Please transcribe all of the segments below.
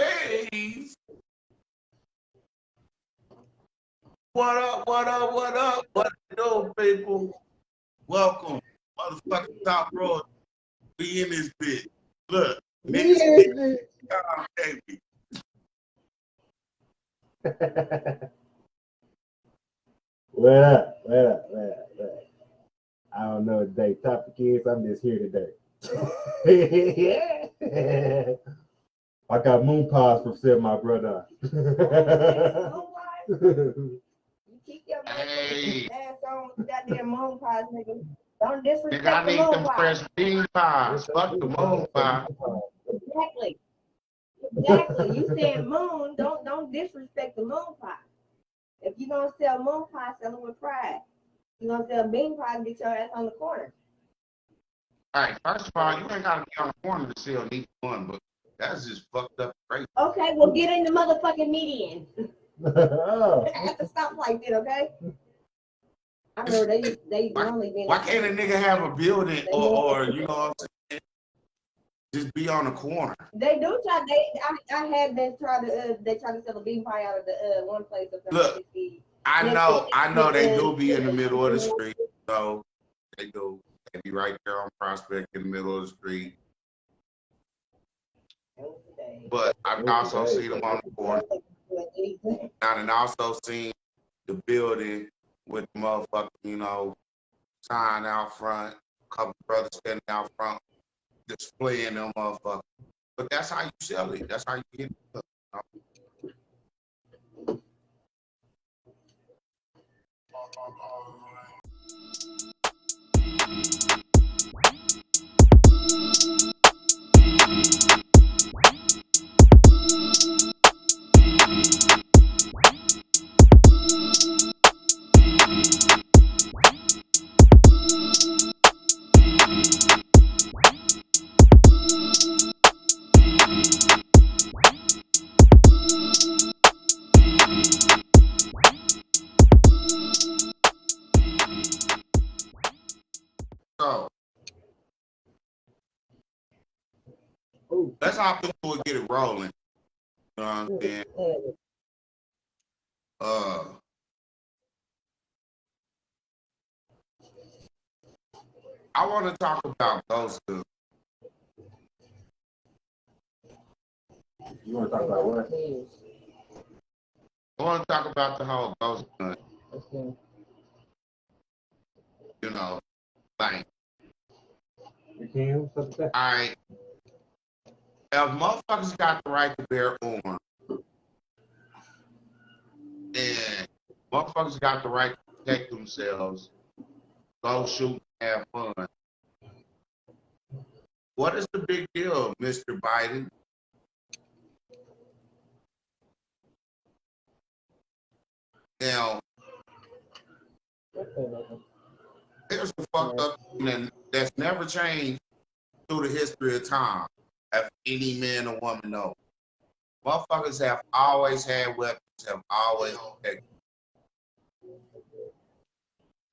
face. What up, what up, what up? What it do, people? Welcome. Motherfucking Top Road. We in this bitch. Look, niggas baby. What up? What up? What up? What up? I don't know what the topic is. I'm just here today. Yeah. I got moon pies from Sid, my brother. You keep your ass on goddamn moon pies, nigga. Don't disrespect Nigga, I the need moon them pie. fresh bean pies. Fuck the moon pie. Exactly. Exactly. You said moon, don't disrespect the moon pie. If you gonna sell moon pie, sell it with pride. You gonna sell bean pie, get your ass on the corner. All right, first of all, you ain't gotta be on the corner to sell neither one, but that's just fucked up crazy. Okay, well get in the motherfucking median. At the stoplight then, okay? I remember they normally been. Why can't a nigga have a building or you know what I'm saying? Just be on the corner. They do try. I had been trying to. They try to sell a bean pie out of the one place. Look, I know they do be in the middle of the street. So they do. They be right there on Prospect in the middle of the street. But I've also seen them on the corner. And also seen the building with the motherfucking, you know, sign out front, a couple brothers standing out front, displaying them motherfuckers. But that's how you sell it. That's how you get it. So let's hop into it, get it rolling. You know what I'm saying? I want to talk about ghost guns. You want to talk about what? I want to talk about the whole ghost gun. You know, like, all right, if motherfuckers got the right to bear arms, and motherfuckers got the right to protect themselves, go shoot and have fun. What is the big deal, Mr. Biden? Now, here's the fucked up thing that's never changed through the history of time, if any man or woman knows. Motherfuckers have always had weapons, have always protected.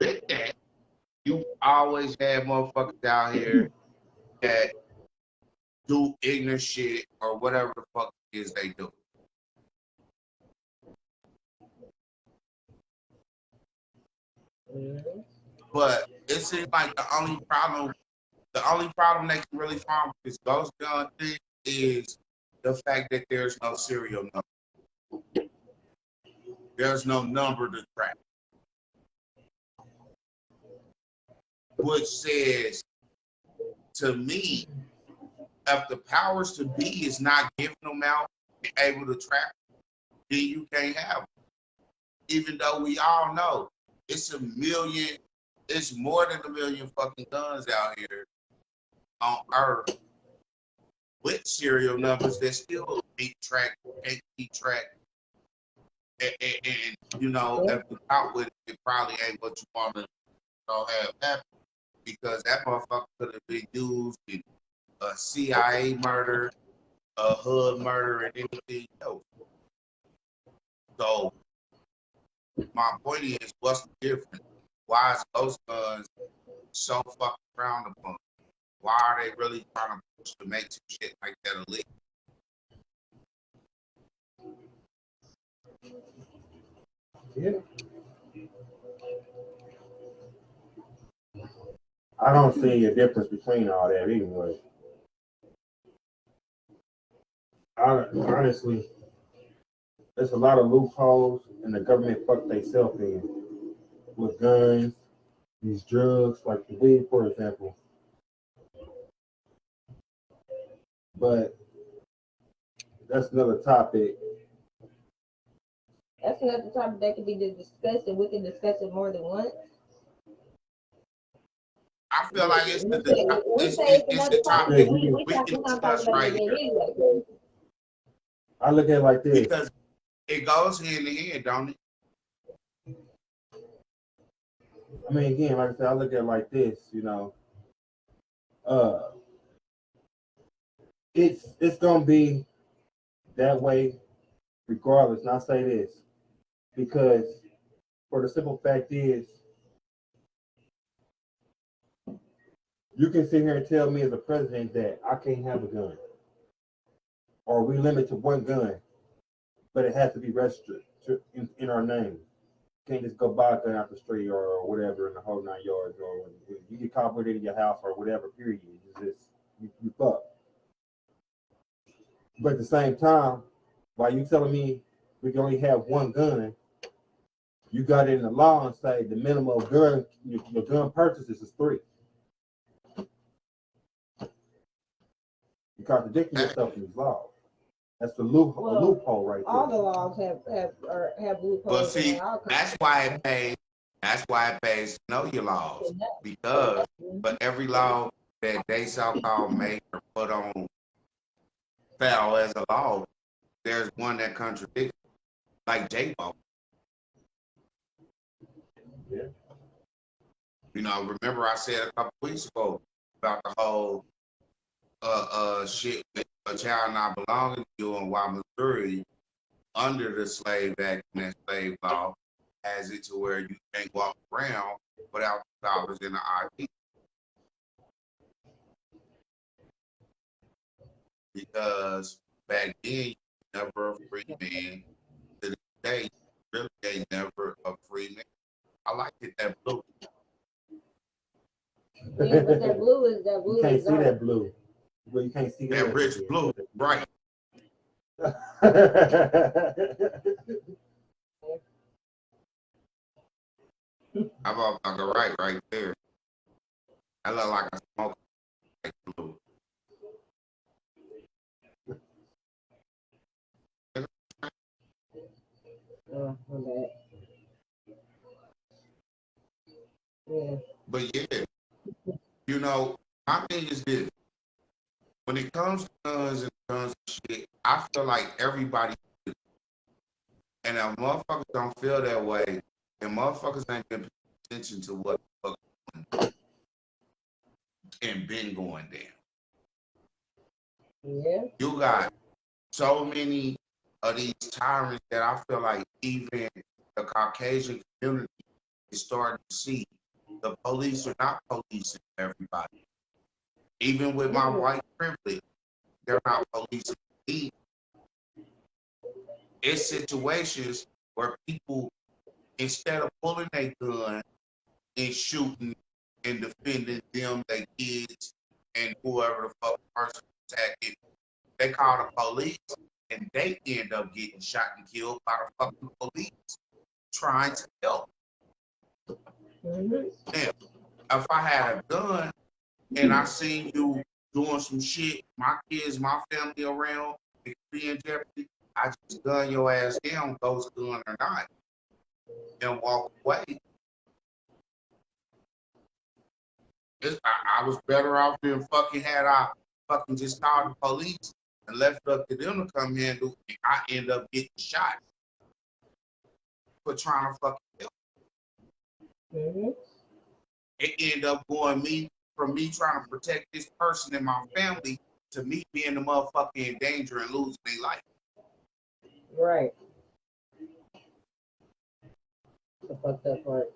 With that, you always had motherfuckers out here that do ignorant shit or whatever the fuck it is they do. But it seems like the only problem they can really find with this ghost gun thing is the fact that there's no serial number. There's no number to track. Which says to me, if the powers to be is not giving them out and able to track, then you can't have them. Even though we all know it's more than a million fucking guns out here on Earth with serial numbers that still can't keep track. And you know, if you out with it, it probably ain't what you want to have happen because that motherfucker could have been used in a CIA murder, a hood murder, and anything else. So my point is, what's the difference? Why is those guns so fucking frowned upon? Why are they really trying to push to make some shit like that illegal? Yeah. I don't see a difference between all that anyway. Honestly, there's a lot of loopholes, and the government fucked themselves in with guns, these drugs, like the weed, for example. But that's another topic. That's another topic that could be discussed, and we can discuss it more than once. I feel like it's We the, say, the we it's, say it's, it's it's another the topic. topic We we can can't talk discuss about it right again here anyway. I look at it like this. because it goes hand in hand, don't it? I mean, again, like I said, I look at it like this. Uh, it's gonna be that way regardless. And I say this because for the simple fact is, you can sit here and tell me as a president that I can't have a gun, or we limit to one gun, but it has to be registered in our name. You can't just go buy a gun out the street or whatever in the whole 9 yards, or when you get caught with it in your house or whatever. Period. It's just you fuck. But at the same time, while you telling me we can only have one gun, you got it in the law and say the minimum gun your gun purchases is 3. You're contradicting yourself in these laws. That's the loophole right there. All the laws have loopholes. But see, that's why it pays to know your laws. Because for every law that they so-called make or put on federal as a law, there's one that contradicts, like J-Bo. Yeah. Remember I said a couple weeks ago about the whole shit with a child not belonging to you, and why Missouri under the Slave Act and that slave law has it to where you can't walk around without dollars in the ID. Because back then you were never a free man. To this day, you really ain't never a free man. I like it that blue. Yeah, but that blue is You can't see that blue. Well, you can't see That rich blue, right? How about like right there? I look like a smoke like blue. Oh, my bad. Yeah. But yeah, my thing is this. When it comes to guns and guns and shit, I feel like everybody, and if motherfuckers don't feel that way, and motherfuckers ain't been paying attention to what the fuck and been going down. Yeah. You got so many of these tyrants that I feel like even the Caucasian community is starting to see. The police are not policing everybody. Even with my white privilege, they're not policing me. It's situations where people, instead of pulling a gun and shooting and defending them, their kids, and whoever the fuck person attacking, they call the police and they end up getting shot and killed by the fucking police trying to help. Mm-hmm. Now, if I had a gun and I seen you doing some shit, my kids, my family around, it could be in jeopardy, I just gun your ass down, ghost gun or not, and walk away. I was better off than fucking had I fucking just called the police and left it up to them to come here and do it. I end up getting shot for trying to fucking help. Mm-hmm. It ended up going from me trying to protect this person in my family to me being the motherfucker in danger and losing their life. Right. The fucked up part.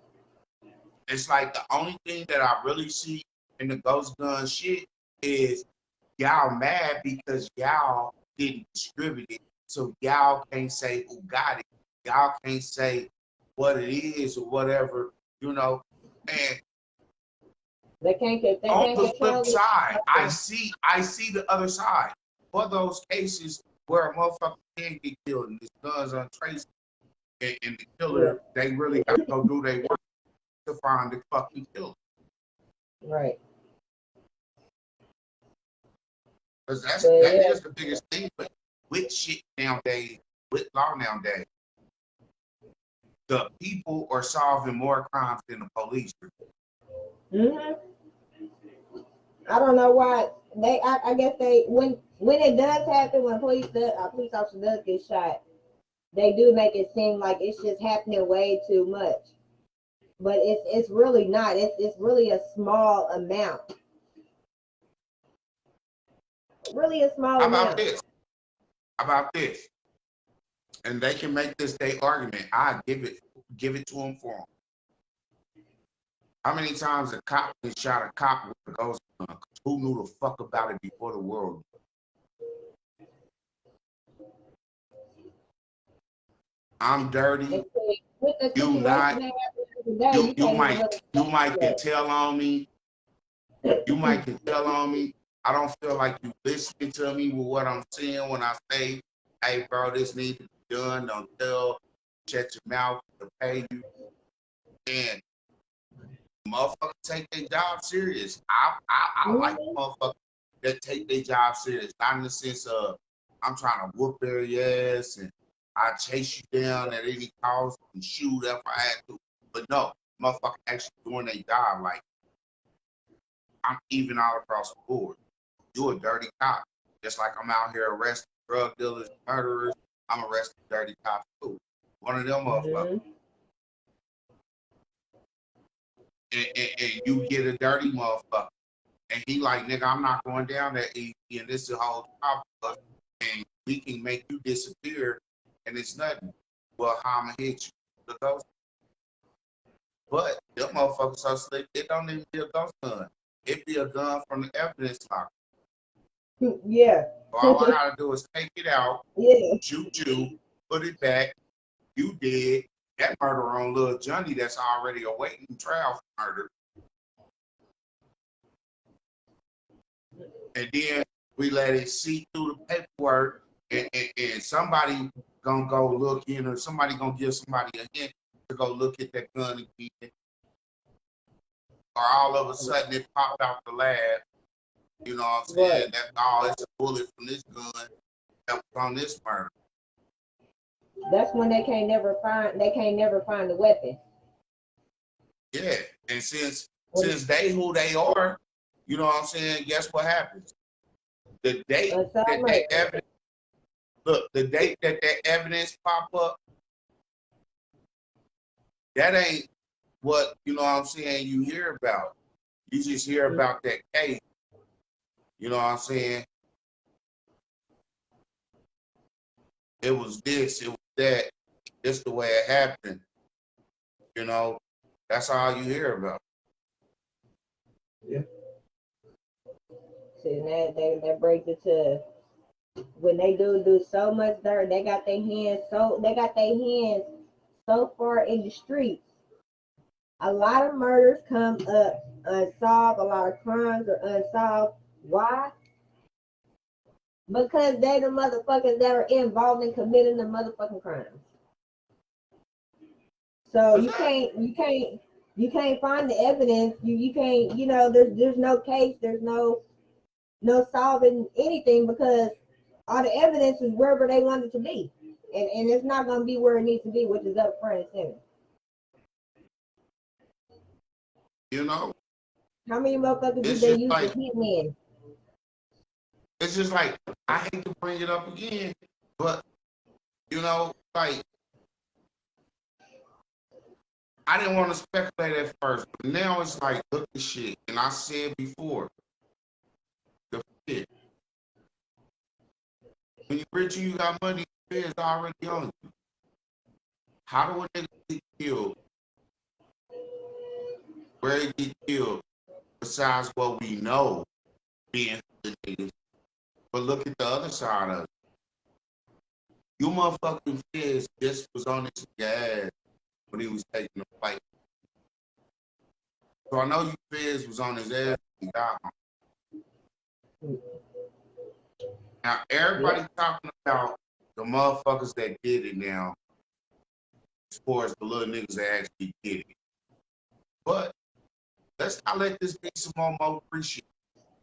It's like the only thing that I really see in the ghost gun shit is y'all mad because y'all didn't distribute it, so y'all can't say who got it y'all can't say what it is or whatever, you know. And They can't on the flip control side, I it. see the other side. For those cases where a motherfucker can get killed and his guns untraceable, and the killer, they really got to go do their work to find the fucking killer. Right. Because that is the biggest thing. But with shit nowadays, with law nowadays, the people are solving more crimes than the police. Mhm. I don't know why I guess they when it does happen, when a police officer does get shot, they do make it seem like it's just happening way too much. But it's really not. It's really a small amount. Really a small How amount. about this? How about this? And they can make this their argument. I give it to them for them. How many times a cop has shot a cop with a ghost gun? Who knew the fuck about it before the world? I'm dirty. You not. You might can tell on me. You might can tell on me. I don't feel like you listening to me with what I'm saying when I say, "Hey, bro, this needs to be done." Don't tell. Shut your mouth to pay you. And motherfuckers take their job serious. I like motherfuckers that take their job serious, not in the sense of I'm trying to whoop their ass and I chase you down at any cost and shoot if I had to. But no, motherfucker actually doing their job. Like, I'm even all across the board. You a dirty cop. Just like I'm out here arresting drug dealers, murderers, I'm arresting dirty cops too. One of them motherfuckers. And you get a dirty motherfucker. And he like, nigga, I'm not going down that easy, and this is the whole problem. And we can make you disappear, and it's nothing. Well, how I'm gonna hit you? The ghost. But them motherfuckers so slick, it don't even be a ghost gun. It be a gun from the evidence locker. Yeah. So all I gotta do is take it out, shoot you, put it back. You did that murder on little Johnny that's already awaiting trial for murder. And then we let it see through the paperwork, and somebody gonna go look in, or somebody gonna give somebody a hint to go look at that gun again, or all of a sudden it popped out the lab. You know what I'm saying? Right. That's all. It's a bullet from this gun that was on this murder. That's when they can't never find the weapon. Yeah, and since they who they are, you know what I'm saying? Guess what happens? The date that they evidence, look, the date that evidence pop up, that ain't what, you know what I'm saying, you hear about. You just hear about that case. You know what I'm saying? It was this, it was that. It's the way it happened. You know, that's all you hear about. Yeah. See, that brings it to when they do so much dirt, they got their hands so far in the streets. A lot of murders come up unsolved, a lot of crimes are unsolved. Why? Because they the motherfuckers that are involved in committing the motherfucking crimes. So you can't find the evidence. You can't, there's no case, there's no solving anything because all the evidence is wherever they want it to be. And it's not gonna be where it needs to be, which is up front and center. You know? How many motherfuckers do they use as hitmen? It's just like, I hate to bring it up again, but, you know, like, I didn't want to speculate at first, but now it's like, look at shit. And I said before, the shit. When you're rich and you got money, it's already on you. How do a nigga get killed? Where he get killed? Besides what we know being the niggas. But look at the other side of it. You motherfucking feds just was on his ass when he was taking the fight. So I know you feds was on his ass when he got home. Now everybody talking about the motherfuckers that did it now, as far as the little niggas that actually did it. But let's not let this be some more appreciated.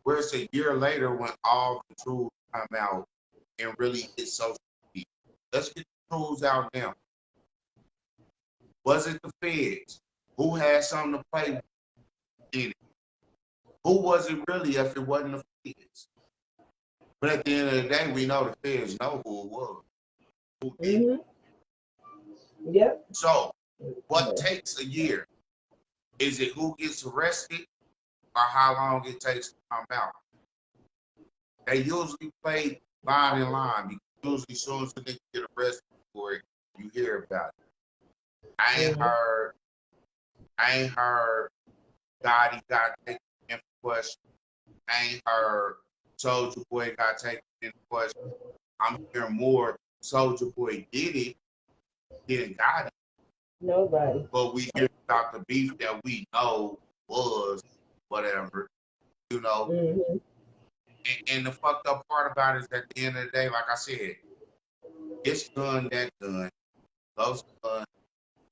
Where it's a year later when all the truths come out and really hit social media. Let's get the truths out now. Was it the feds? Who had something to play with in it? Who was it really if it wasn't the feds? But at the end of the day, we know the feds know who it was. Who did it. Yep. So, what takes a year? Is it who gets arrested or how long it takes to come out? They usually play line in line because usually as soon as they get arrested for it, you hear about it. I ain't heard Gotti got taken in question. I ain't heard Soulja Boy got taken in question. I'm hearing more Soulja Boy did it than got it. Nobody. But we hear about the beef that we know was whatever, you know. Mm-hmm. And the fucked up part about it is at the end of the day, like I said, it's gun, that gun, those guns,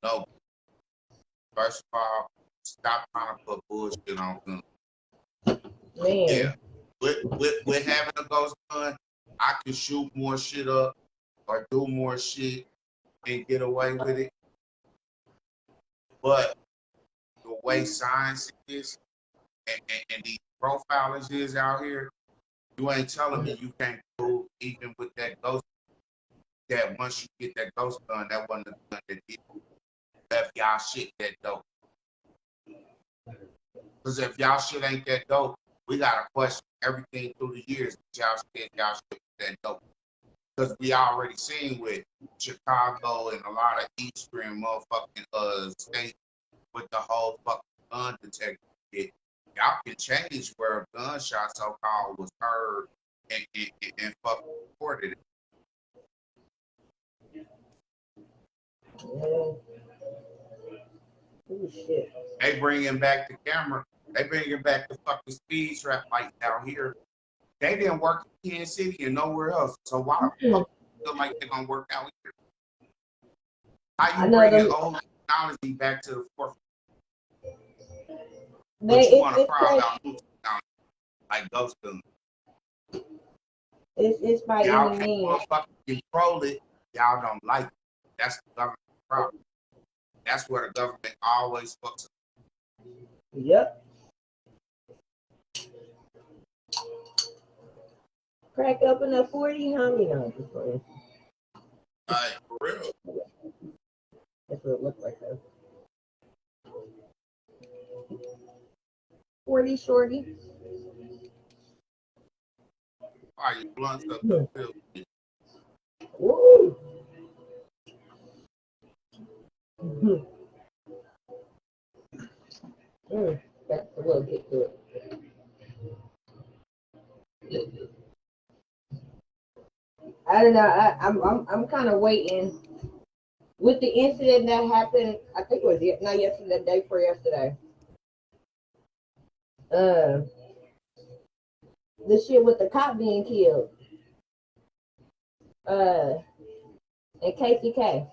no. First of all, stop trying to put bullshit on guns. Man. Yeah. With having a ghost gun, I can shoot more shit up or do more shit and get away with it. But the way science is and these profilers is out here, you ain't telling me you can't prove even with that ghost that once you get that ghost gun, that wasn't the gun that did if y'all shit that dope. Because if y'all shit ain't that dope, we gotta question everything through the years that y'all said y'all shit that dope. Because we already seen with Chicago and a lot of eastern motherfucking states with the whole fucking gun detector shit. Y'all can change where a gunshot so-called was heard and fucking reported it. Oh, shit. They bringing back the camera. They bringing back the fucking speed trap lights down here. They didn't work in Kansas City and nowhere else. So why the fuck feel like they're gonna work out here? How you bringing old technology back to the forefront? But you want to proud about new technology like ghost guns. It's by Y'all any can't means. motherfucking control it. Y'all don't like it. That's the government problem. That's where the government always fucks up. Yep. Crack open a 40, how many ounces for you? Like, for real. That's what it looks like though. 40 shorty. Why you blunts up the field? Woo! That's a little get to it. I don't know. I'm kind of waiting. With the incident that happened, I think it was not yesterday, the day before yesterday. The shit with the cop being killed. And KCK.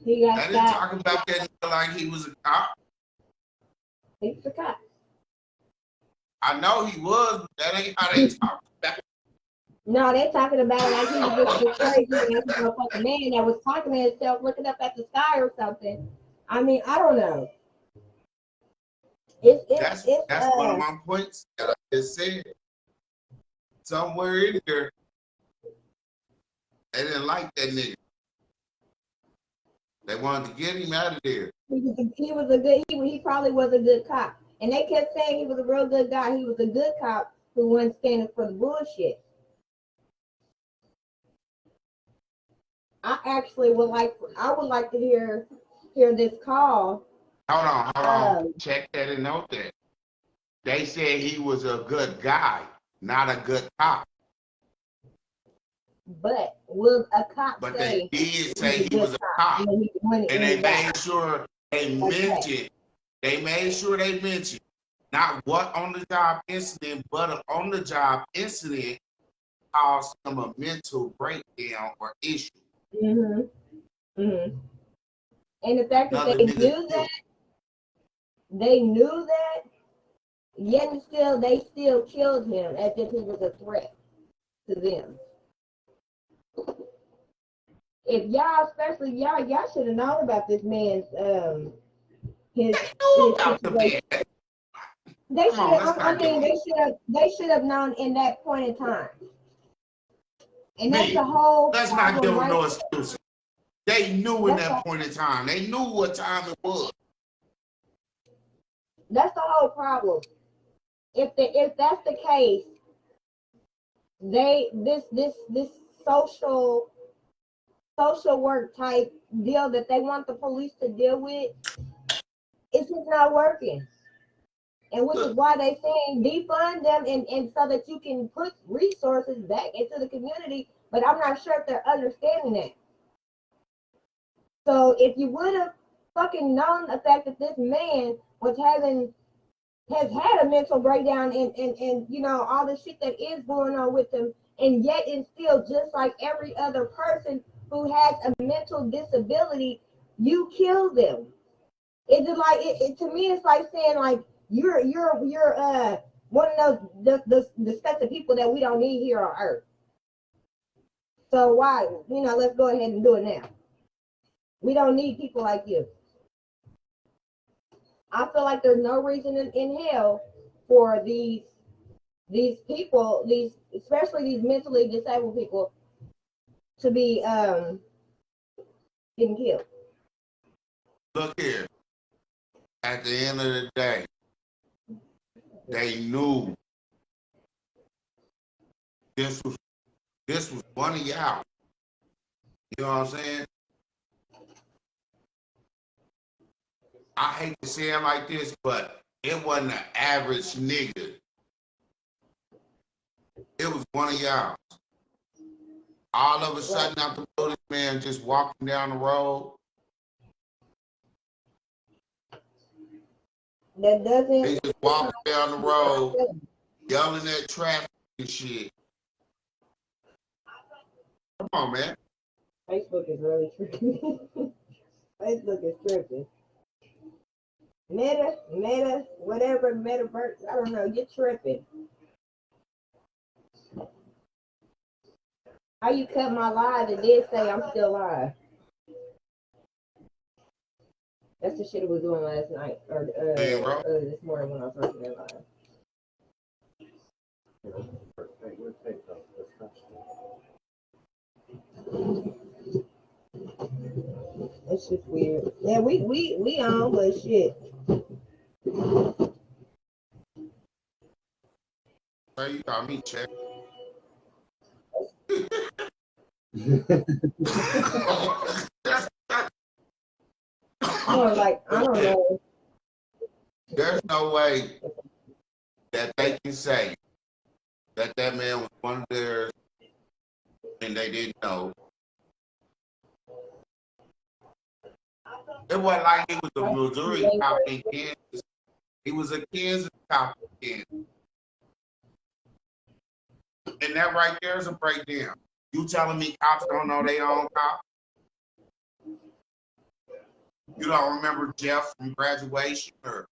He got They didn't talk about that like he was a cop. He's a cop. I know he was, but that ain't how they talk about it. No, they're talking about it like he was just crazy motherfucking man that was talking to himself, looking up at the sky or something. I mean, I don't know. That's one of my points that I just said. Somewhere in there, they didn't like that nigga. They wanted to get him out of there. He probably was a good cop. And they kept saying he was a real good guy. He was a good cop who wasn't standing for the bullshit. I would like to hear this call. Hold on. Check that and note that. They said he was a good guy, not a good cop. But will a cop But say they did he's say a he good was a cop cop, when and they he got made sure they mentioned. They made sure they mentioned not what on the job incident, but an on the job incident caused him a mental breakdown or issue. Mm-hmm. Mm-hmm. And the fact that Another they nigga knew killed. that, yet and still they still killed him as if he was a threat to them. If y'all, especially y'all should have known about this man's his About the situation. man. They Come should on, have. let's not give They should have known in that point in time. And that's me. the whole Let's not give problem, them right? no excuses. They knew in That's that point in time. They knew what time it was. the whole problem. If that's the case, this social work type deal that they want the police to deal with, it's just not working. And which is why they saying defund them and so that you can put resources back into the community. But I'm not sure if they're understanding that. So if you would have fucking known the fact that this man has had a mental breakdown and you know all the shit that is going on with him, and yet is still just like every other person who has a mental disability, you kill them. It's just like it to me. It's like saying like you're one of those the sets of people that we don't need here on Earth. So why let's go ahead and do it now. We don't need people like you. I feel like there's no reason in hell for these people, especially these mentally disabled people, to be getting killed. Look here. At the end of the day, they knew this was one of y'all. You know what I'm saying? I hate to say it like this, but it wasn't an average nigga. It was one of y'all. All of a sudden, out the blue, this man just walking down the road. That doesn't. They just walking down the road, yelling at traffic and shit. Come on, man. Facebook is really tricky. Facebook is tripping. Meta, whatever, metaverse, I don't know, you're tripping. How you cut my live? It did say I'm still live. That's the shit I was doing last night, or this morning when I was working that live. It's just weird. Yeah, we on, but shit. Hey, you got me checked. More like, I don't know. There's no way that they can say that man was one of theirs and they didn't know. It wasn't like he was a Missouri cop in Kansas. He was a Kansas cop in Kansas. And that right there is a breakdown. You telling me cops don't know their own cop? You don't remember Jeff from graduation or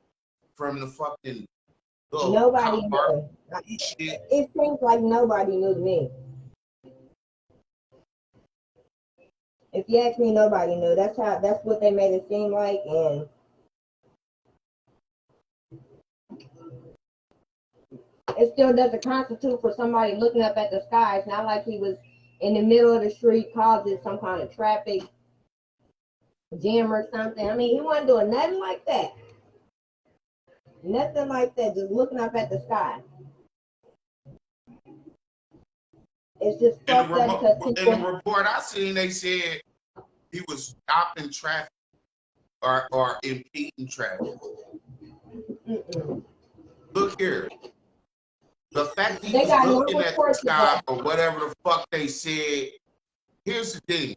from the fucking nobody knew. It seems like nobody knew to me. If you ask me, nobody knew. That's what they made it seem like, and it still doesn't constitute for somebody looking up at the sky. It's not like he was in the middle of the street causing some kind of traffic jam or something. I mean, he wasn't doing nothing like that. Nothing like that, just looking up at the sky. It's just fucked up because people... In the report I seen, they said he was stopping traffic or impeding traffic. Mm-mm. Look here. The fact that he They was got no looking at the reports of sky that. or whatever the fuck they said. Here's the thing.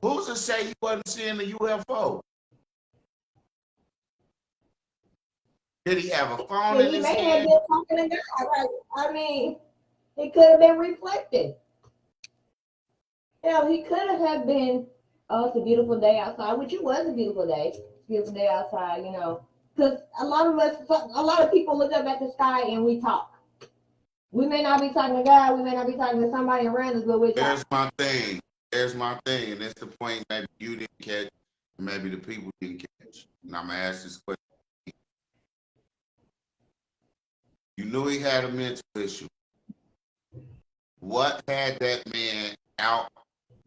Who's to say he wasn't seeing the UFO? Did he have a phone Yeah, in he his may have hand? been talking to God. Like, I mean, it could have been reflected. Hell, he could have been, oh, it's a beautiful day outside, which it was a beautiful day. It's a beautiful day outside, you know. Because a lot of people look up at the sky and we talk. We may not be talking to God, we may not be talking to somebody around us, but we're talking. There's my thing. There's my thing. And that's the point maybe you didn't catch, maybe the people didn't catch. And I'm going to ask this question. You knew he had a mental issue. What had that man out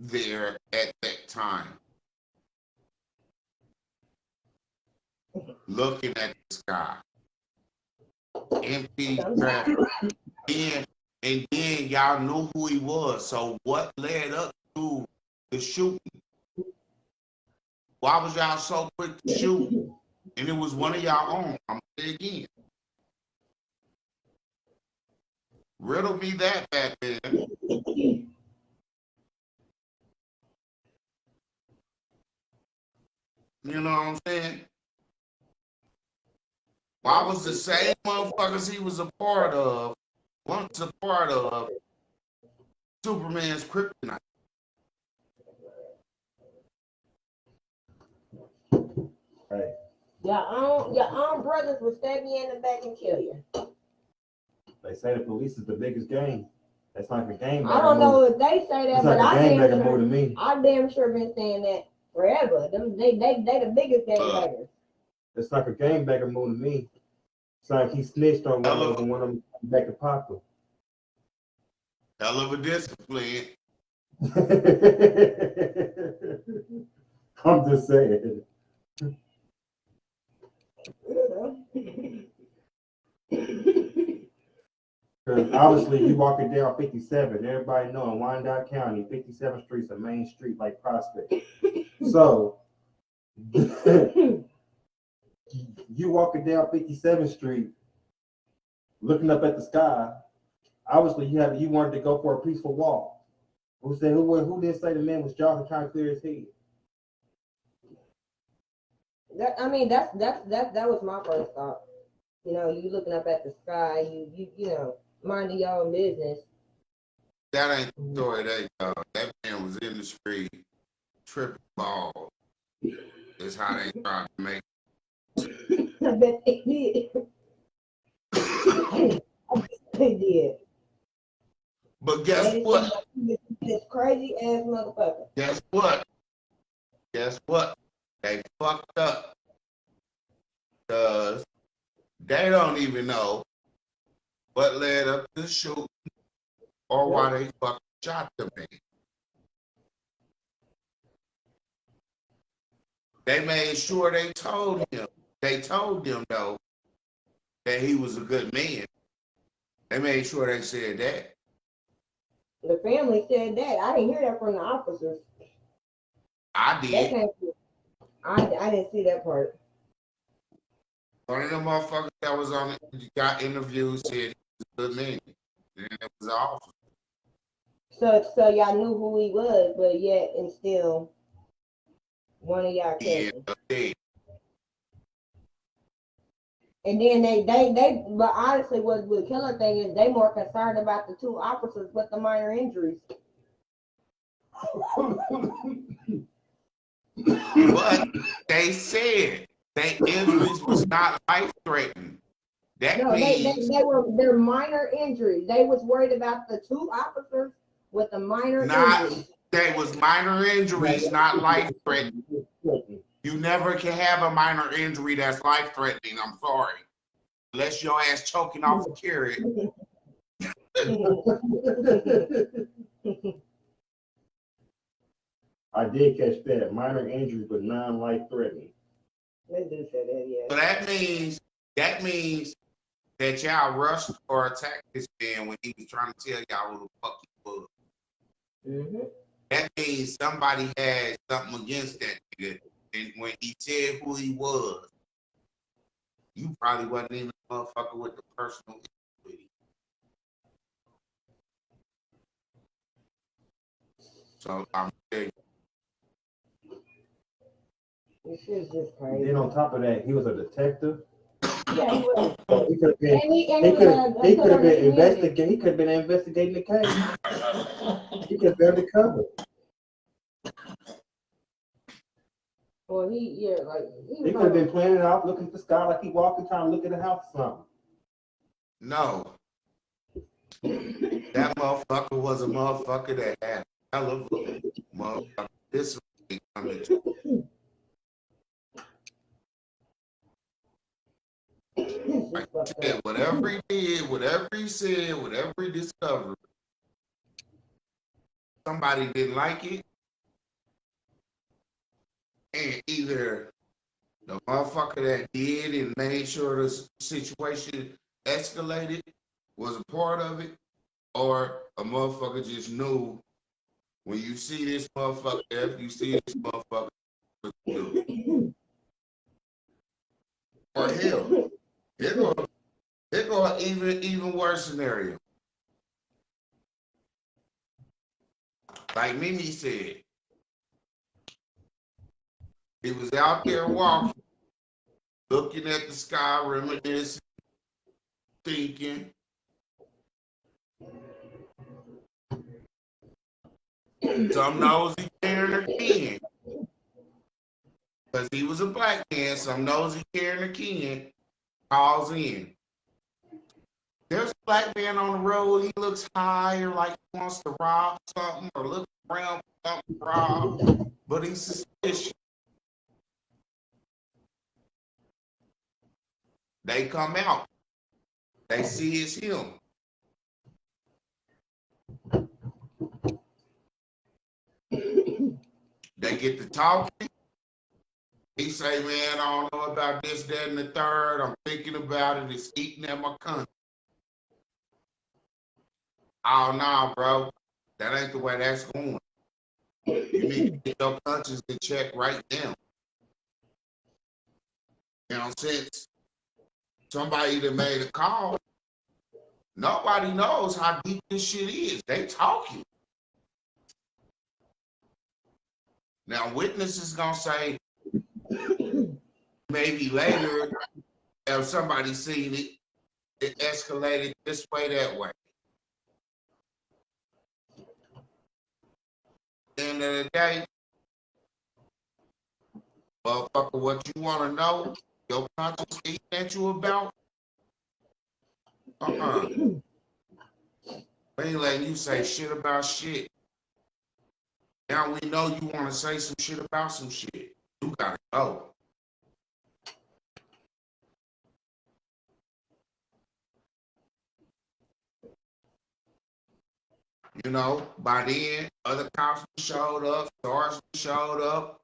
there at that time? Looking at the sky. Empty traffic. And then y'all knew who he was. So what led up to the shooting? Why was y'all so quick to shoot? And it was one of y'all own. I'm gonna say again. Riddle me that, Batman. You know what I'm saying? Why was the same motherfuckers he was a part of, once a part of, Superman's kryptonite? Right. Your own brothers will stab you in the back and kill you. They say the police is the biggest gang. That's like a gang. I don't know if they say that, It's but like a I gangbanger damn more sure, than me. I damn sure been saying that forever. They the biggest gangbangers. It's like a gangbanger more than me. It's like he snitched on one of them when I'm back to Papa. Hell of a discipline. I'm just saying. Because obviously you walking down 57, everybody know in Wyandotte County, 57th Street's a main street like Prospect. So you walking down 57th Street, looking up at the sky. Obviously you wanted to go for a peaceful walk. Who did say the man was jogging trying to clear his head? That was my first thought. You know, you looking up at the sky, you know, minding your own business. That ain't the story that man was in the street, tripping balls. That's how they tried to make I bet they did. I bet they did. But guess what? This crazy ass motherfucker. Guess what? Guess what? They fucked up. Because they don't even know what led up to the shooting or why they fucking shot the man. They made sure they told them though that he was a good man. They made sure they said that. The family said that. I didn't hear that from the officers. I did. I didn't see that part. One of them motherfuckers that was on it, got interviewed, said he was a good man. And it was awful. So y'all knew who he was, but yet and still one of y'all killed him. Yeah. And then they but honestly what the killer thing is they more concerned about the two officers with the minor injuries. But they said their injuries was not life threatening. That means they're minor injuries. They was worried about the two officers with the minor injuries. They was minor injuries, not life threatening. You never can have a minor injury that's life threatening. I'm sorry. Unless your ass choking off a carrot. I did catch that. Minor injuries, but non-life threatening. They do say that, yeah. So that means that y'all rushed or attacked this man when he was trying to tell y'all who the fuck he was. Mm-hmm. That means somebody had something against that nigga. And when he said who he was, you probably wasn't even a motherfucker with the personal history. So I'm saying, This is just crazy. Then on top of that, he was a detective. Yeah, he was. So he could have been. And He was could a he could have been community. investigating. He could have been investigating the case. He could have been undercover. Well, he He could have been planning off, looking at the sky like he walking, trying to look at the house or something. no, that motherfucker was a motherfucker that had hell of a motherfucker. This is coming to. Like I said, whatever he did, whatever he said, whatever he discovered, somebody didn't like it, and either the motherfucker that did and made sure the situation escalated was a part of it, or a motherfucker just knew when you see this motherfucker, if you see this motherfucker, what to do. Or hell, here go an even worse scenario. Like Mimi said, he was out there walking, looking at the sky, reminiscing, thinking. Some nosy carrying a can. Because he was a black man, some nosy carrying a can calls in. There's a black man on the road, he looks high or like he wants to rob something or look around for something to rob, but he's suspicious. They come out. They see it's him. They get to talking. He say, man, I don't know about this, that, and the third. I'm thinking about it. It's eating at my conscience. Oh, no, bro. That ain't the way that's going. You need to get your conscience in check right now. Now, since somebody that made a call, nobody knows how deep this shit is. They talking. Now, witnesses gonna say maybe later if somebody seen it, it escalated this way, that way. End of the day, motherfucker, what you wanna know, your conscience eating at you about? We ain't letting you say shit about shit. Now we know you wanna say some shit about some shit. You gotta go. You know, by then, other cops showed up, stars showed up.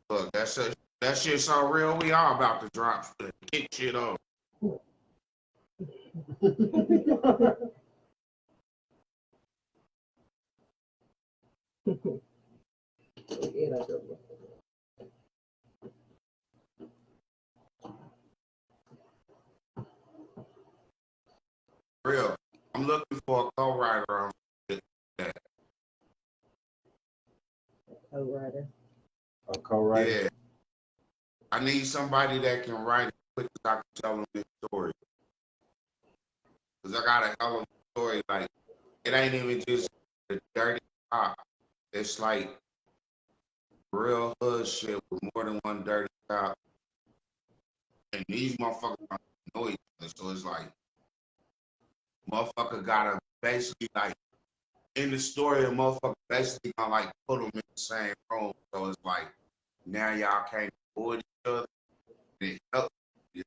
Look, that shit so real. We all about to drop kick shit off. Real. I'm looking for a co-writer on that. Co-writer. A co-writer. Yeah. I need somebody that can write it quick so I can tell them this story. Because I got a hell of a story. Like, it ain't even just the dirty cop. It's like real hood shit with more than one dirty cop. And these motherfuckers don't know each other. So it's like, motherfucker gotta basically, like, in the story, a motherfucker basically gonna, like, put them in the same room. So it's like, now y'all can't avoid each other. It helps. It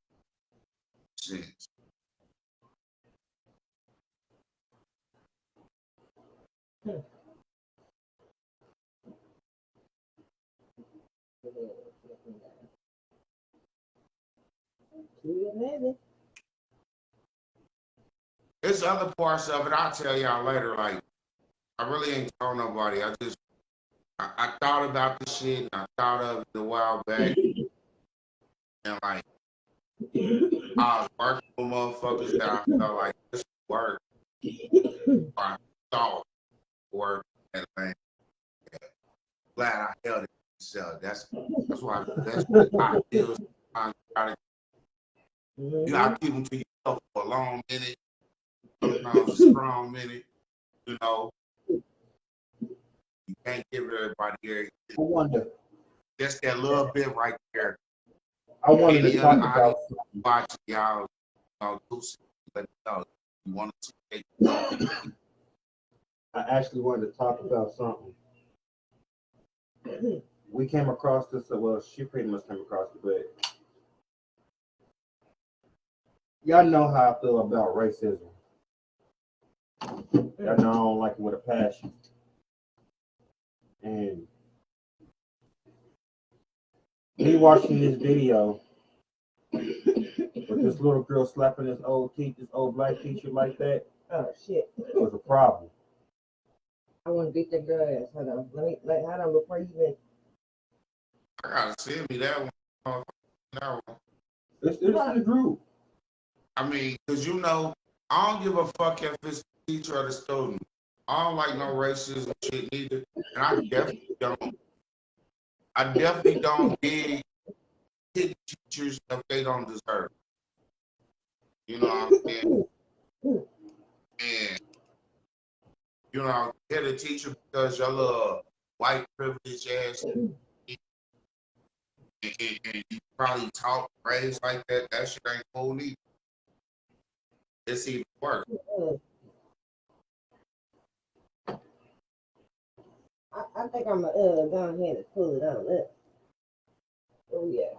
makes sense. Maybe. There's other parts of it I'll tell y'all later. Like, I really ain't told nobody. I just I thought about the shit, and I thought of it a while back, and like I was working with motherfuckers that I felt like this would work, or I thought it would work, and man, glad I held it myself. That's why that's what I feel. Sometimes you gotta keep them to yourself for a long minute, sometimes a strong minute. You know, you can't give everybody everything. I wonder. Just that little bit right there. I wanted to Any talk other about audience watching y'all, do let me know. You want to take I actually wanted to talk about something. We came across this, well, she pretty much came across it, but y'all know how I feel about racism. Y'all know I don't like it with a passion. And me watching this video with this little girl slapping this old black teacher like that, Oh shit. was a problem. I want to beat that girl ass. Hold on. Hold on before you even. I gotta send me that one. That one. It's in the group. I mean, cause you know, I don't give a fuck if it's the teacher or the student. I don't like no racism shit neither, and I definitely don't dig hit teachers if they don't deserve. You know what I'm saying? And you know, hit a teacher because your little white privilege ass and you probably talk praise like that. That shit ain't cool either. It's even worse. I think I'm gonna go ahead and pull it on up. Oh yeah.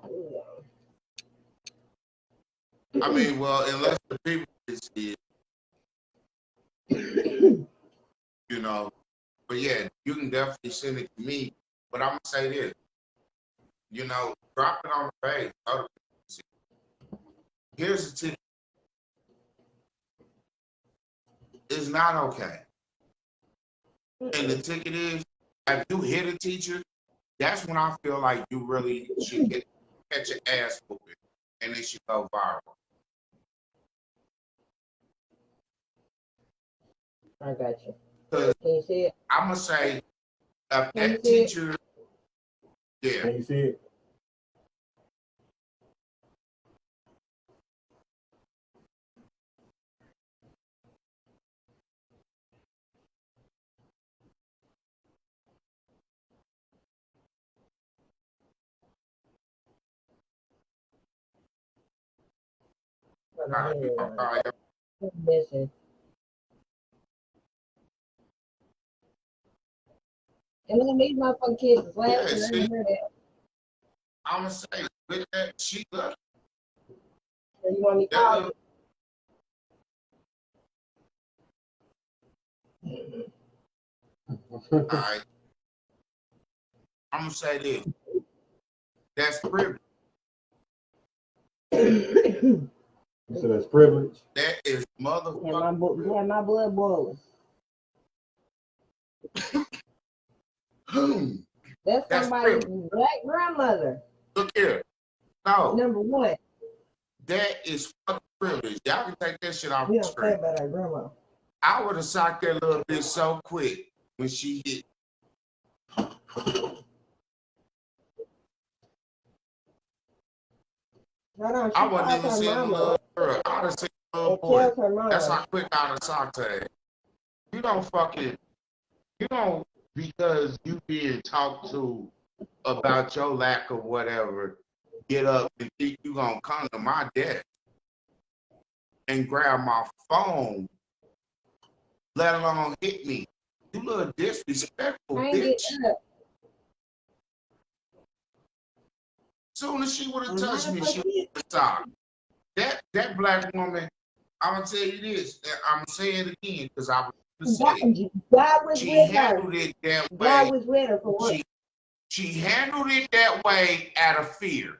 I mean, well, unless the people can see it, you know. But yeah, you can definitely send it to me. But I'm gonna say this, you know, drop it on the page. Other people see it. Here's the tip. It's not okay. And the ticket is, if you hit a teacher, that's when I feel like you really should catch your ass whooping, and it should go viral. I got you. Because Can you see it? I'm gonna say, if Can you that see it? teacher, yeah, Can you see it? Listen. And then these motherfucking kids is laughing. yeah, I see, didn't hear that. I'm gonna say with that, she look, So you want me to that call look, all right. I'm gonna say this. That's privilege. you? So that's privilege. That is motherfucking privilege. Yeah, my blood boiling. That's That's somebody's privilege. black grandmother. Look here. No, Number one. that is fucking privilege. Y'all can take that shit off We the don't care screen. about our grandma. I would have socked that little bitch so quick when she hit. Hold on, she I wasn't calls even her seeing the mama little girl. I would have seen the little and boy. tells her mama. That's how quick I would have socked her. You don't fucking, you don't, because you being talked to about your lack of whatever, get up and think you gonna come to my desk and grab my phone, let alone hit me. You little disrespectful I ain't get bitch. up. Soon as she would have A lot touched of me, her she would kids. have stopped. That black woman, I'm gonna tell you this, I'm gonna say it again because I was God, saying it. God was She with her. handled it that God way. was with her for what? She handled it that way out of fear.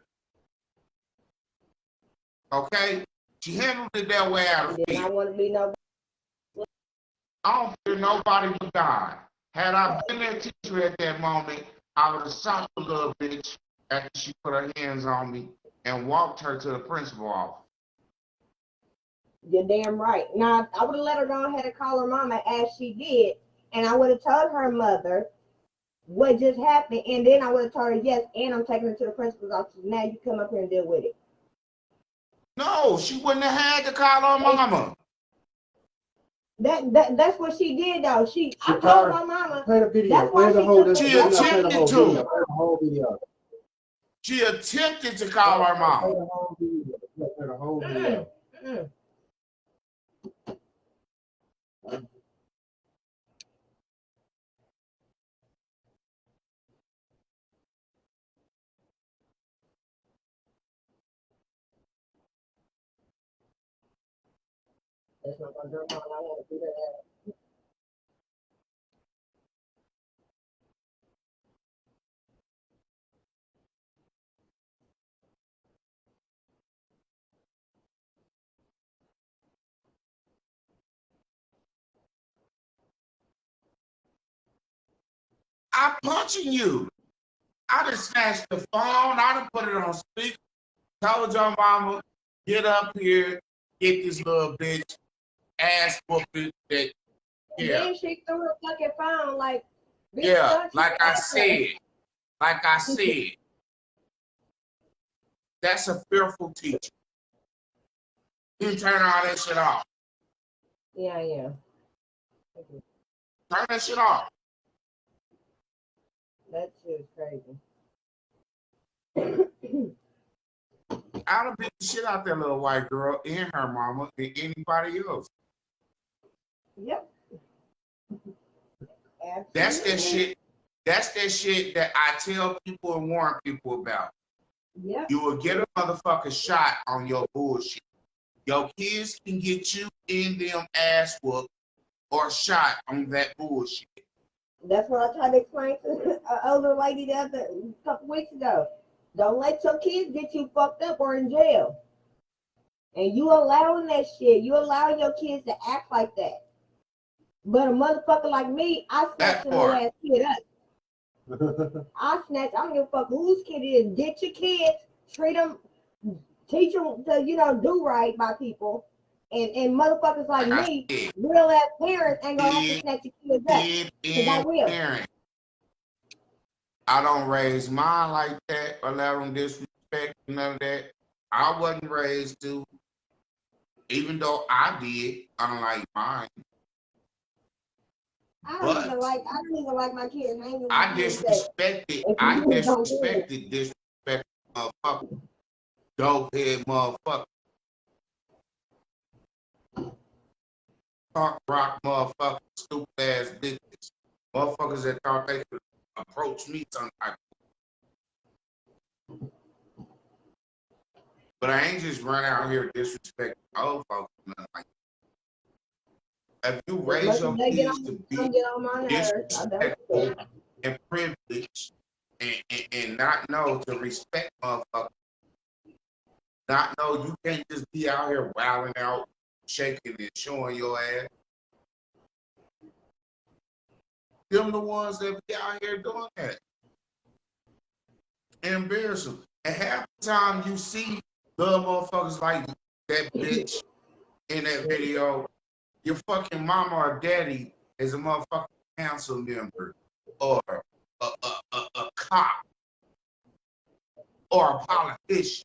Okay? She handled it that way out of Did fear. not want to be no. I don't fear nobody but God. Had I been that teacher at that moment, I would have shot the little bitch after she put her hands on me and walked her to the principal office. You're damn right. Now, I would have let her go ahead and call her mama as she did, and I would have told her mother what just happened, and then I would have told her, yes, and I'm taking her to the principal's office. Now you come up here and deal with it. No, she wouldn't have had to call her mama. That's what she did though. I told my mama. Play the video. That's why She attempted to. Play the whole video. She attempted to call her mama. Play the whole video. Play the whole video. That's not my grandma. I want to do that. I'm punching you. I done snatched the phone. I done put it on speaker. Told your mama, get up here, get this little bitch ass whooping that. Yeah. Then she threw her fucking phone like. Yeah, like I said, that's a fearful teacher. You turn all that shit off. Yeah. Turn that shit off. That shit is crazy. I'd have beat the shit out that little white girl and her mama and anybody else. Yep. Absolutely. That's that shit. That's that shit that I tell people and warn people about. Yep. You will get a motherfucker shot on your bullshit. Your kids can get you in them ass whooped or shot on that bullshit. That's what I tried to explain to an older lady a couple weeks ago. Don't let your kids get you fucked up or in jail. And you allowing that shit. You allowing your kids to act like that. But a motherfucker like me, I snatch your ass kid up. I don't give a fuck whose kid it is. Get your kids, treat them, teach them to, do right by people. And motherfuckers like me, real ass parents ain't gonna have to snatch your kids up. Because I will. Parent. I don't raise mine like that or let them disrespect none of that. I wasn't raised to, even though I did, unlike mine. I don't even like my kids. I disrespected disrespectful motherfucker. Dope head motherfucker. Punk rock motherfucker, stupid ass bitches. Motherfuckers that thought they could approach me some type of. But I ain't just run out here disrespecting old folks. Nothing like that. If you raise your kids to be disrespectful and privileged and not know to respect motherfuckers, not know you can't just be out here wilding out, shaking and showing your ass. Them the ones that be out here doing that. Embarrassing. And half the time you see little motherfuckers like that bitch in that video, your fucking mama or daddy is a motherfucking council member or a cop or a politician.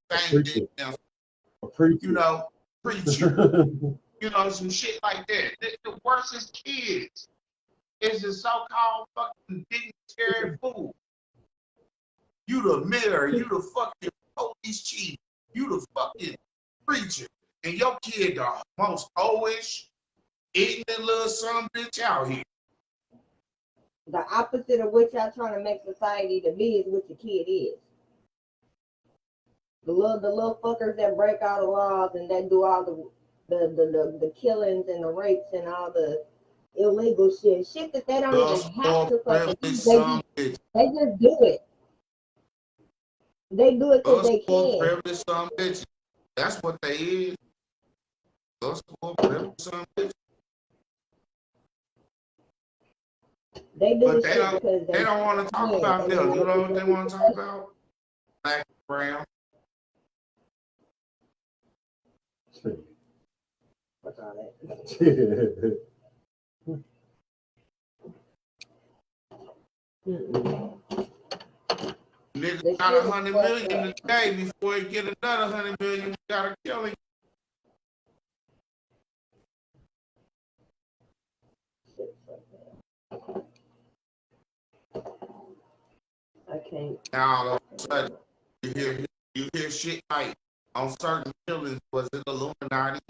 Preacher. Some shit like that. The worst is kids. Is the so-called fucking dignitary fool. You the mayor, you the fucking police chief, you the fucking preacher, and your kid the most old-ish, ignorant little son bitch out here. The opposite of what y'all trying to make society to be is what your kid is. The little fuckers that break all the laws and that do all the killings and the rapes and all the illegal shit that they don't even have to fucking do. They just do it. They do it because they can. Privileged some bitches. That's what they is. Those poor privileged some bitches. They do But the shit because they don't want to talk about them. You know what they want to talk about? Black and brown. What's all that? Nigga got 100 million a day before he get another 100 million. You gotta kill him. I can't. Now all of a sudden you hear shit like on certain killings, was it Illuminati?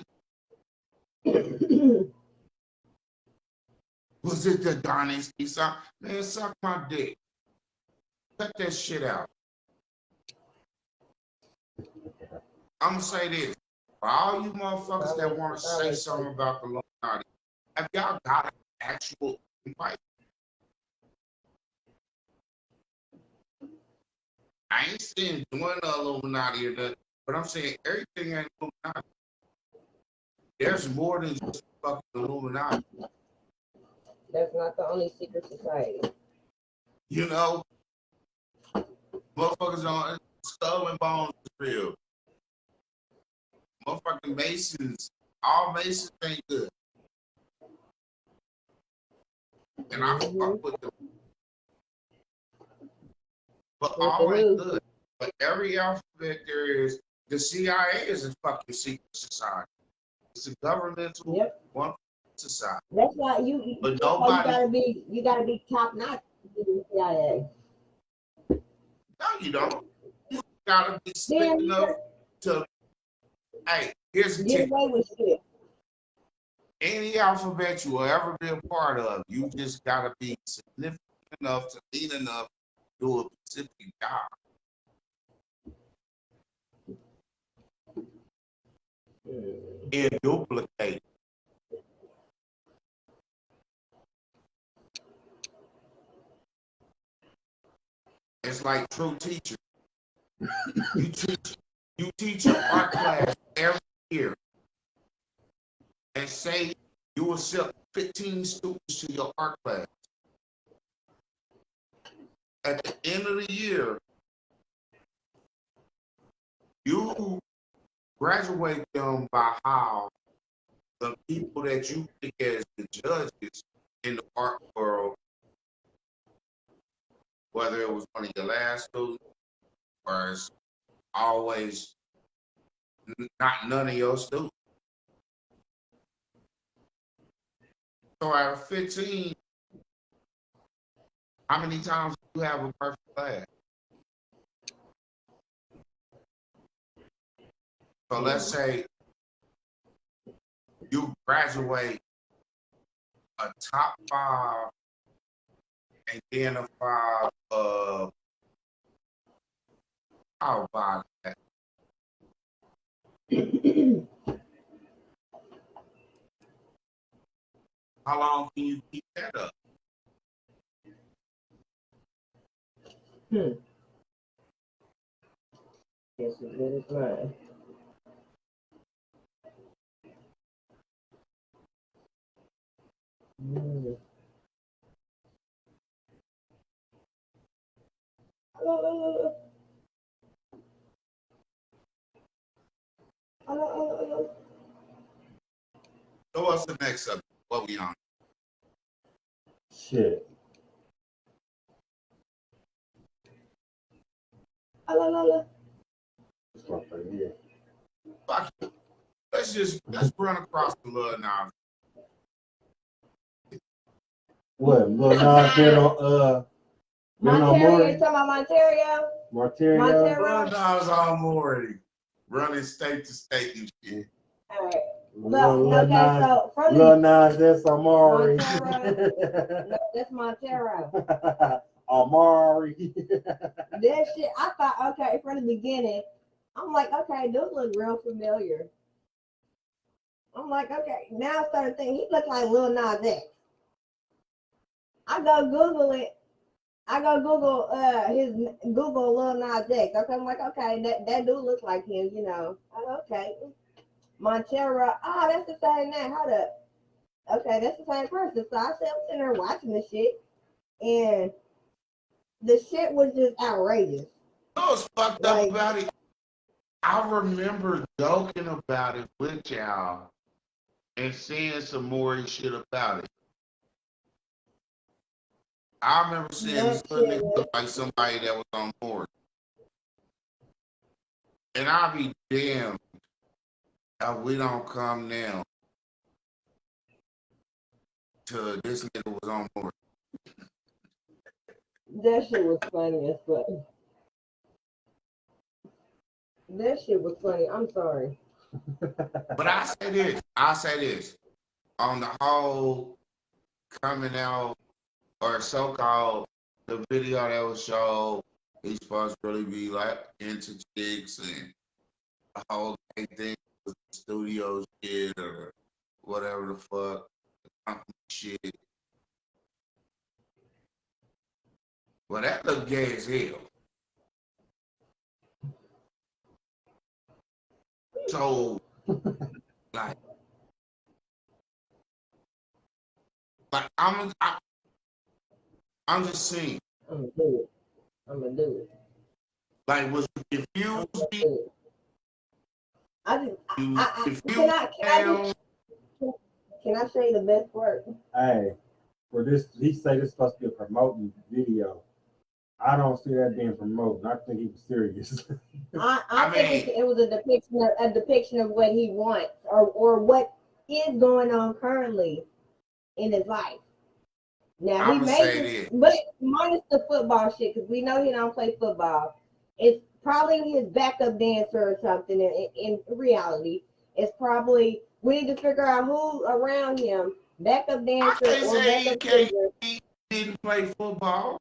Was it the dynasty? Man, suck my dick. Cut that shit out. I'm gonna say this. For all you motherfuckers that want to say something about the Illuminati, have y'all got an actual invite? I ain't saying join the Illuminati or nothing, but I'm saying everything ain't Illuminati. There's more than just fucking Illuminati. That's not the only secret society. You know, motherfuckers on Skull and Bones is real. Motherfucking Masons, all Masons ain't good. And I fuck with them. But all ain't good. But every alphabet there is, the CIA is a fucking secret society. It's a governmental one society. That's why you gotta be top notch in the CIA. No, you don't. You gotta be slick enough to. Hey, here's the get away with shit. Any alphabet you will ever be a part of, you just gotta be significant enough to lead enough to do a specific job. And duplicate. It's like true teacher. You teach an art class every year and say you accept 15 students to your art class. At the end of the year, you graduate them by how the people that you pick as the judges in the art world, whether it was one of your last students or it's always not none of your students. So out of 15, how many times do you have a perfect class? So let's say you graduate a top 5 and then a 5 of, how about that? How long can you keep that up? Yes, as good as mine. So what's the next subject? What we on? Shit. This motherfucker here. Fuck it. Let's run across the little now. What? Lil Nas been on Monterio, you talking about Monterio? Marterio. Lil Nas already running state to state and shit. All right. Lil Okay, Nas, so from Lil Nas, that's Amari. No, that's Montero. Amari. That shit, I thought, okay, from the beginning, I'm like, okay, those look real familiar. I'm like, okay, now I started thinking, he looked like Lil Nas X. I go Google it. I go Google Google Lil Nas X. Okay, I'm like, okay, that dude looks like him, you know. Okay. Montero, oh, that's the same name. Hold up. Okay, that's the same person. So I said, I'm sitting there watching this shit. and the shit was just outrageous. What was fucked up Like, about it? I remember joking about it with y'all and saying some more shit about it. I remember seeing this that little shit nigga was look like somebody that was on board. And I'll be damned if we don't come now to this nigga was on board. that shit was funny as fuck. That shit was funny. I'm sorry. But I say this, on the whole coming out or so-called the video that was showed, he's supposed to really be like into chicks and the whole thing with the studio shit or whatever the fuck shit. Well, that look gay as hell. So, like, I'm just saying. I'm gonna do it. I'm gonna do it. Like, was you I'm confused? gonna do it. I just, You can confused? I show you the best part? Hey, for this, he say this supposed to be a promoting video. I don't see that being promoting. I think he was serious. I think it was a depiction of what he wants or what is going on currently in his life. Now he I'ma may say just, this. but minus the football shit, because we know he don't play football. It's probably his backup dancer or something. In reality, it's probably we need to figure out who around him, backup I dancer can't or say backup singer. he didn't play football.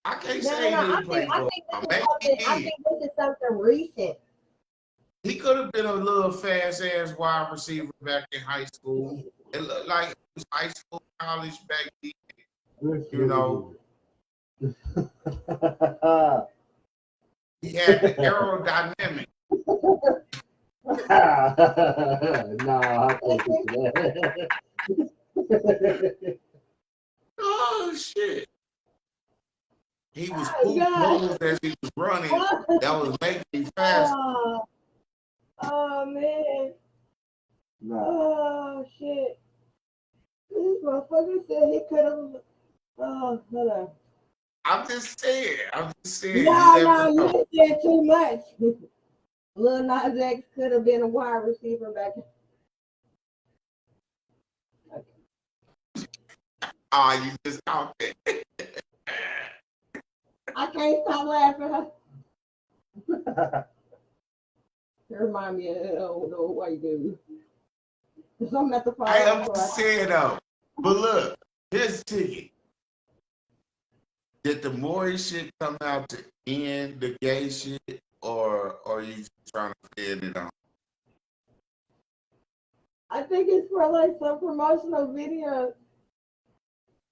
I can't No, say he I didn't play think football. this is Maybe something. he I did. think this is something recent. He could have been a little fast ass wide receiver back in high school. It looked like it was high school, college back then. You know, he had the aerodynamic. Nah, I can't do that. Oh shit. He was Oh poop God! moves as he was running. That was making him fast. Oh man! Nah. Oh shit! This motherfucker said he could have. Oh, hold on. I'm just saying. You No, never know. you said too much. Lil Nas X could have been a wide receiver back. Ah, you just out there. I can't stop laughing. It remind me of the white dude. So I'm at the I fire. am just saying though. But look, here's the ticket. Did the Maury shit come out to end the gay shit, or are you just trying to end it on? I think it's for like some promotional video.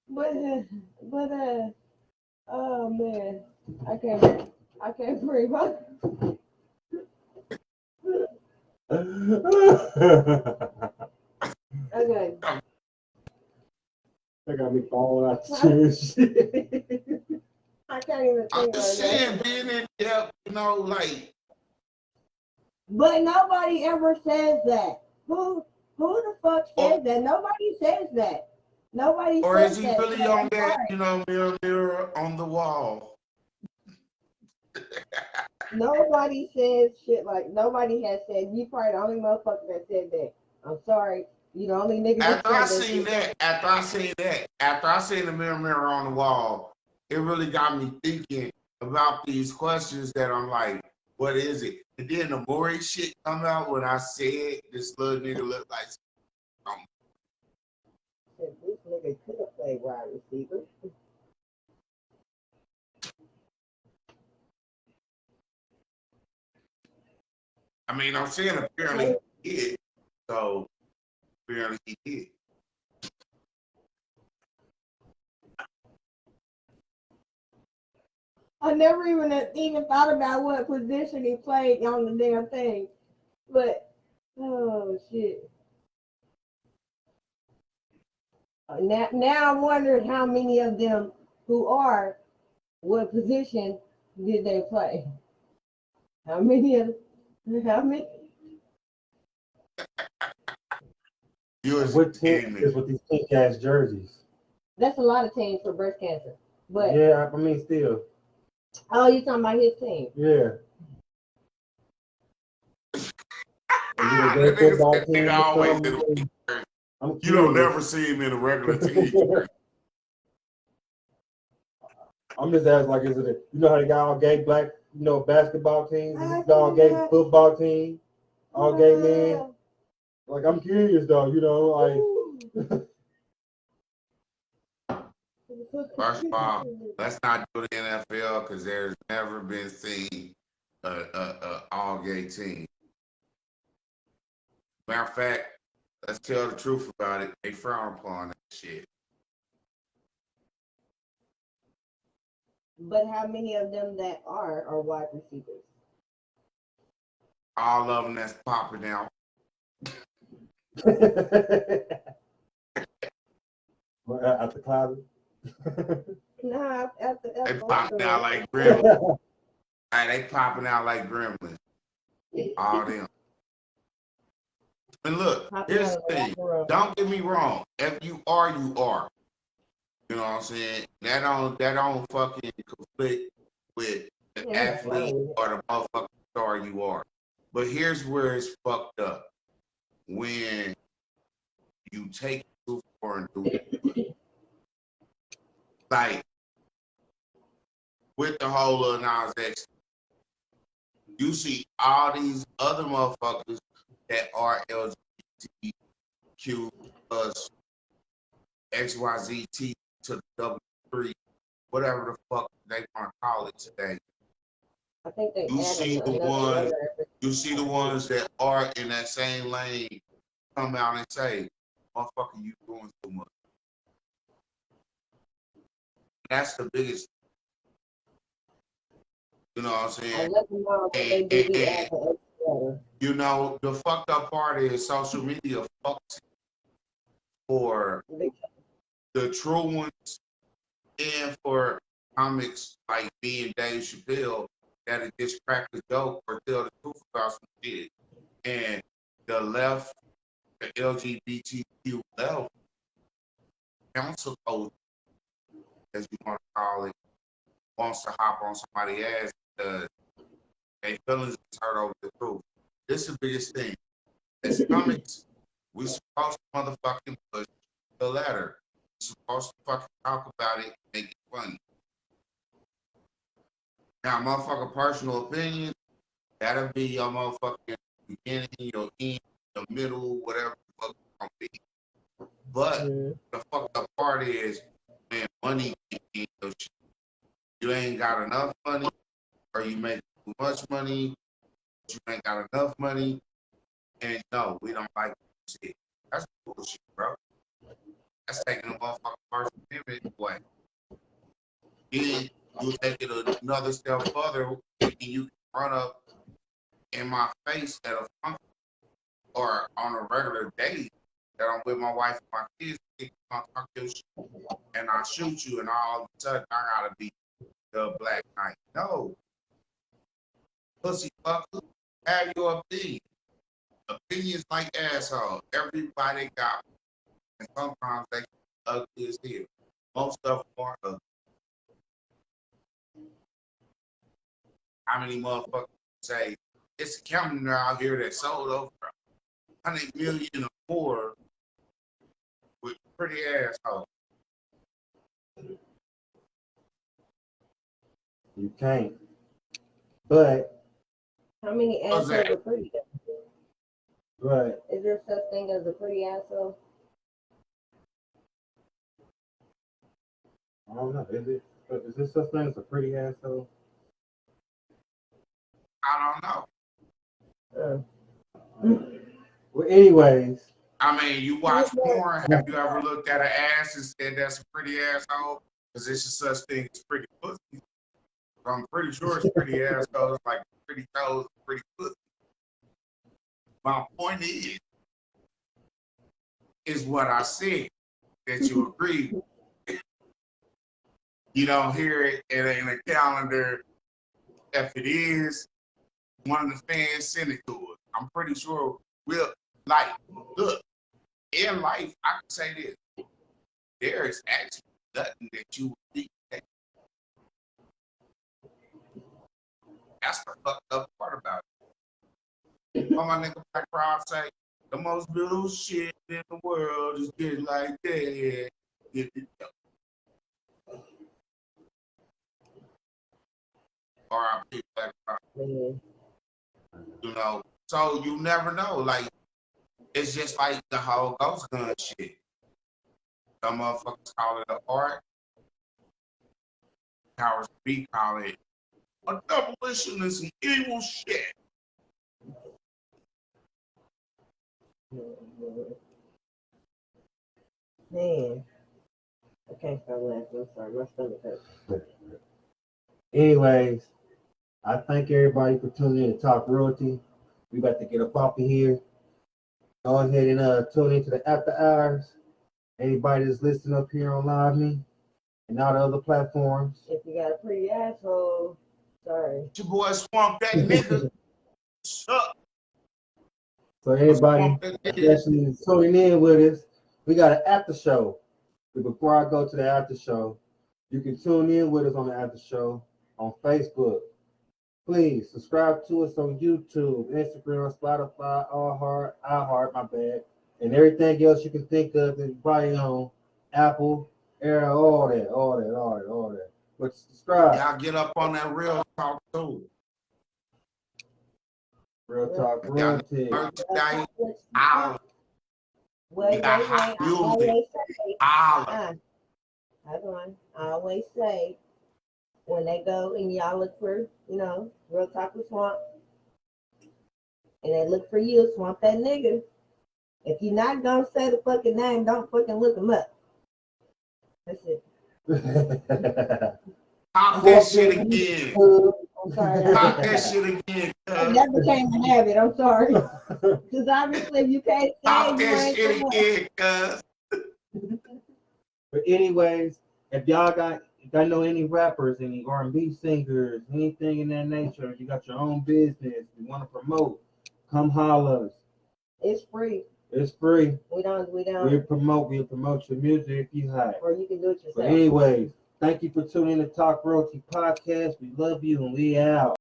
But oh man, I can't breathe. Okay. That got me falling out the chair and shit. I can't even I'm think just right now. saying, being in depth, like. But nobody ever says that. Who the fuck says that? Nobody says that. Nobody Or says is he that. really So on I'm that, sorry. mirror, mirror on the wall? Nobody says shit like nobody has said. You probably the only motherfucker that said that. I'm sorry. You the only nigga that After I said that seen shit. that, after I seen the mirror, mirror on the wall, it really got me thinking about these questions that I'm like, what is it? And then the Maury shit come out when I said this little nigga look like something. This nigga could have played wide receiver. I mean, I'm saying apparently he did. So apparently he did. I never even thought about what position he played on the damn thing. But oh shit. Now I wonder how many of them who are, what position did they play? How many of how many? You And was what team kidding me. is with these pink ass jerseys? That's a lot of teams for breast cancer. But Yeah, I mean, still. oh, you talking about his team? Yeah. Is it a That gay nigga football said nigga team or always in a something? shirt. I'm You don't curious. never see him in a regular team shirt. I'm just asking, like, is it a, you know how they got all gay black, basketball teams? Is it all gay football team? All gay men? Like, I'm curious though, like. First of all, let's not do the NFL because there's never been seen a all gay team. Matter of fact, let's tell the truth about it. They frown upon that shit. But how many of them that are wide receivers? All of them that's popping out. At the closet. Nah, They popping out like gremlins. They popping out like gremlins. All them. And look, here's the thing. Don't get me wrong. If you are, you are. You know what I'm saying? That don't fucking conflict with the athlete or the motherfucking star you are. But here's where it's fucked up. When you take it too far and do it. Like with the whole Lil Nas X, you see all these other motherfuckers that are LGBTQ plus XYZT to the W3, whatever the fuck they want to call it today. I think they You see the ones that are in that same lane come out and say, motherfucker, you doing too much. That's the biggest, you know what I'm saying? You know, the fucked up part is social media fucks for the true ones and for comics like me and Dave Chappelle that it just crack a joke or tell the truth about some shit. And the left, the LGBTQ left, council code, as you want to call it, wants to hop on somebody's ass because their feelings is hurt over the truth. This is the biggest thing. As comics, we supposed to motherfucking push the letter. We supposed to fucking talk about it and make it funny. Now, motherfucking personal opinion, that'll be your motherfucking beginning, your end, your middle, whatever the fuck it's gonna be. But the fucked up part is, man, money ain't your shit. You ain't got enough money, or you make too much money, but you ain't got enough money, and no, we don't like shit. That's bullshit, bro. That's taking a motherfucking personal image away. Then you take it another step further, and you can run up in my face at a function or on a regular day that I'm with my wife and my kids, talk your shit, and I shoot you, and all of a sudden I gotta be the Black Knight. No, pussy fucker, have your opinion. Opinions like asshole. Everybody got one. And sometimes they ugly as hell. Most of them are ugly. How many motherfuckers say it's a company out here that sold over 100 million or more with pretty assholes? You can't. But how many assholes are pretty? Right. Is there such thing as a pretty asshole? I don't know. Is this such thing as a pretty asshole? I don't know. Well, anyways. I mean, you watch porn. Have you ever looked at an ass and said that's a pretty asshole? Because it's just such thing as pretty pussy. I'm pretty sure it's pretty assholes like pretty toes, pretty pussy. My point is what I said. that you agree with. You don't hear it in a calendar. If it is, one of the fans send it to us. I'm pretty sure we'll like look in life. I can say this: there is actually nothing that you would think that. That's the fucked up part about it. What my nigga Black Crowd say? The most beautiful shit in the world is getting like that. R.I.P. Black Crowd. Man. You know, so you never know. Like, it's just like the whole ghost gun shit. Some motherfuckers call it an art. Powers be call it a demolition and some evil shit. Man. I can't stop laughing. I'm sorry. My stomach hurts. Anyways, I thank everybody for tuning in to Talk Royalty. We about to get up off of here. Go ahead and tune into the after hours. Anybody that's listening up here on Live Me and all the other platforms. If you got a pretty asshole, sorry. It's your boy Swamp that nigga. Suck. So everybody, especially tuning in with us, we got an after show. But before I go to the after show, you can tune in with us on the after show on Facebook. Please subscribe to us on YouTube, Instagram, Spotify, iHeart, my bad, and everything else you can think of that's probably on Apple, Air, all that. But subscribe. Y'all get up on that real talk too. Real Talk Y'all Royalty. merchandise. Wait, got wait, hot wait. I music. always say, Holla. hold on. I always say, when they go and y'all look for, Real Talk with Swamp, and they look for you, Swamp that nigga. If you're not gonna say the fucking name, don't fucking look him up. That's it. Pop that shit again. I'm sorry. Pop that shit again. That became a habit. I'm sorry. Because obviously, if you can't say Pop you that ain't shit gonna- again, cuz. But anyways, if y'all got know any rappers, any R&B singers, anything in that nature, you got your own business, you want to promote, come holler us. It's free. It's free. We don't. We'll promote your music if you hire. Or you can do it yourself. But anyways, thank you for tuning in to Talk Royalty Podcast. We love you and we out.